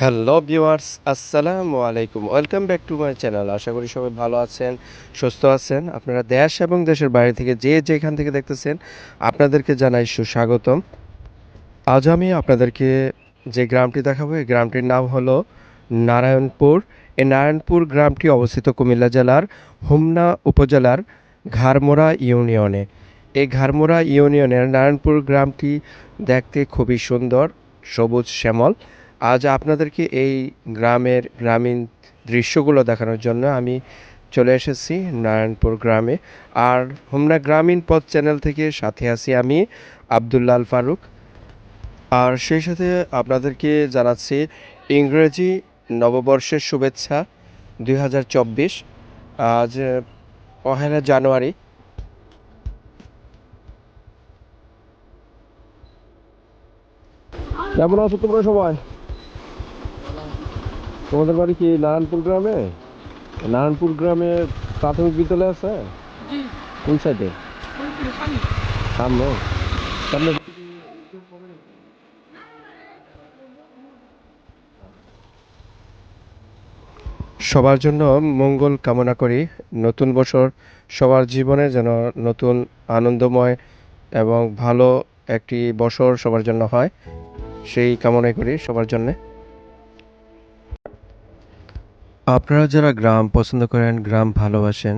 Hello viewers, আসসালামু আলাইকুম। Welcome back to my channel. আশা করি সবাই ভালো আছেন, সুস্থ আছেন। আপনারা দেশ এবং দেশের বাইরে থেকে যে যেখান থেকে দেখতেছেন, আপনাদেরকে জানাই সুস্বাগতম। আজ আমি আপনাদেরকে যে গ্রামটি দেখাবো, এই গ্রামটির নাম হলো নারায়ণপুর। এই নারায়ণপুর গ্রামটি অবস্থিত কুমিল্লা জেলার হোমনা উপজেলার ঘাড়মোড়া ইউনিয়নে। এই ঘাড়মোড়া ইউনিয়নের নারায়ণপুর গ্রামটি দেখতে খুবই সুন্দর, সবুজ শ্যামল। আজ আপনাদেরকে এই গ্রামের গ্রামীণ দৃশ্যগুলো দেখানোর জন্য আমি চলে এসেছি নারায়ণপুর গ্রামে। আর হোমনা গ্রামীণ পথ চ্যানেল থেকে সাথে আছি আমি আবদুল্লাল ফারুক। আর সেই সাথে আপনাদেরকে জানাচ্ছি ইংরেজি নববর্ষের শুভেচ্ছা 2024। আজ 1 জানুয়ারি। কেমন আছো তোমরা সবাই? তোমাদের বাড়ি কি নারায়ণপুর গ্রামে? নারায়ণপুর গ্রামে প্রাথমিক বিদ্যালয় আছে? কোন সাইডে? সামনে? সামনে সবার জন্য মঙ্গল কামনা করি। নতুন বছর সবার জীবনে যেন নতুন আনন্দময় এবং ভালো একটি বছর সবার জন্য হয়, সেই কামনাই করি সবার জন্যে। আপনারা যারা গ্রাম পছন্দ করেন, গ্রাম ভালোবাসেন,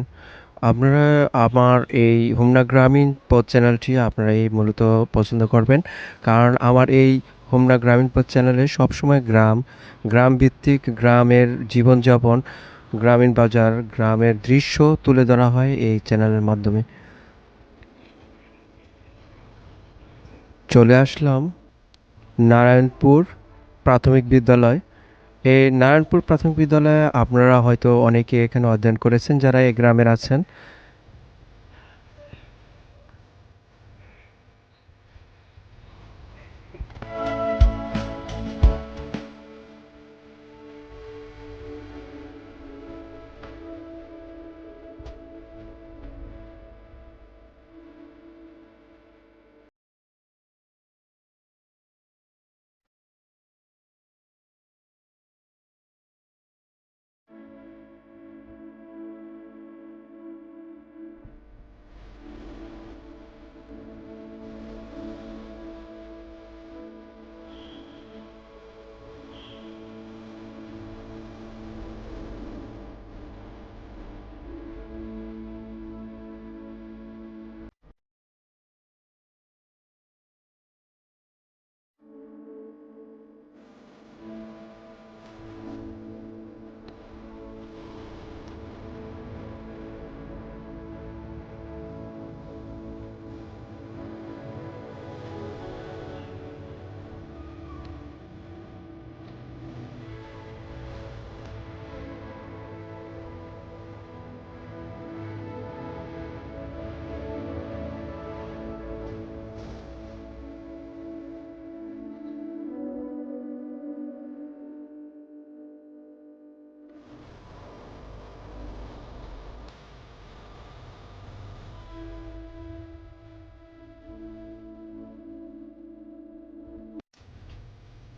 আপনারা আমার এই হোমনা গ্রামীণ পথ চ্যানেলটি আপনারা এই মূলত পছন্দ করবেন। কারণ আমার এই হোমনা গ্রামীণ পথ চ্যানেলে সবসময় গ্রাম ভিত্তিক গ্রামের জীবনযাপন, গ্রামীণ বাজার, গ্রামের দৃশ্য তুলে ধরা হয় এই চ্যানেলের মাধ্যমে। চলে আসলাম নারায়ণপুর প্রাথমিক বিদ্যালয়। এই নারায়ণপুর প্রাথমিক বিদ্যালয়ে আপনারা হয়তো অনেকে এখানে অধ্যয়ন করেছেন যারা এই গ্রামের আছেন।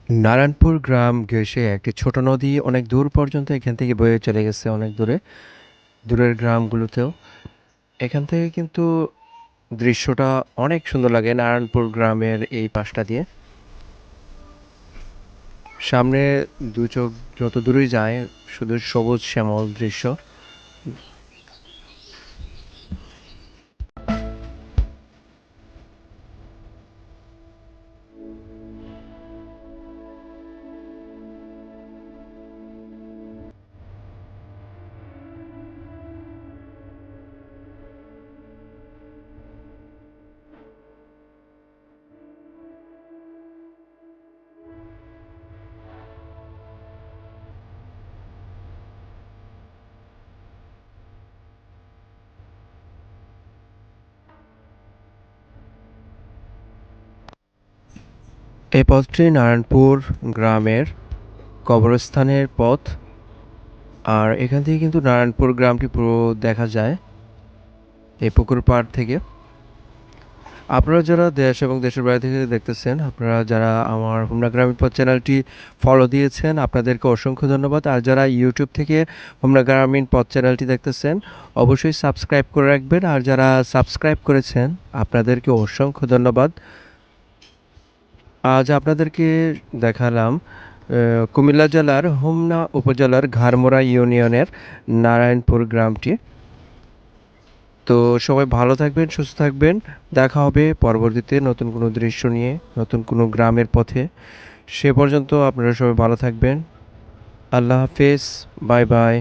নারায়ণপুর গ্রাম ঘেঁষে একটি ছোট নদী অনেক দূর পর্যন্ত এখান থেকে বয়ে চলে গেছে, অনেক দূরে, দূরের গ্রামগুলোতেও। এখান থেকে কিন্তু দৃশ্যটা অনেক সুন্দর লাগে নারায়ণপুর গ্রামের এই পাশটা দিয়ে। সামনে দু চোখ যত দূরই যায় শুধু সবুজ শ্যামল দৃশ্য। এই পথটি নারায়ণপুর গ্রামের কবরস্থানের পথ। আর এখান থেকে কিন্তু নারায়ণপুর গ্রামটি পুরো দেখা যায় এই পুকুর পাড় থেকে। আপনারা যারা দেশ এবং দেশের বাইরে থেকে দেখতেছেন, আপনারা যারা আমার হোমনা গ্রামীণ পথ চ্যানেলটি ফলো দিয়েছেন, আপনাদেরকে অসংখ্য ধন্যবাদ। আর যারা ইউটিউব থেকে হোমনা গ্রামীণ পথ চ্যানেলটি দেখতেছেন, অবশ্যই সাবস্ক্রাইব করে রাখবেন। আর যারা সাবস্ক্রাইব করেছেন, আপনাদেরকে অসংখ্য ধন্যবাদ। আজ আপনাদেরকে দেখালাম কুমিল্লা জেলার হোমনা উপজেলার ঘাড়মোড়া ইউনিয়নের নারায়ণপুর গ্রামটি। তো সবাই ভালো থাকবেন, সুস্থ থাকবেন। দেখা হবে পরবর্তীতে নতুন কোনো দৃশ্য নিয়ে, নতুন কোনো গ্রামের পথে। সে পর্যন্ত আপনারা সবাই ভালো থাকবেন। আল্লাহ হাফেজ। Bye bye.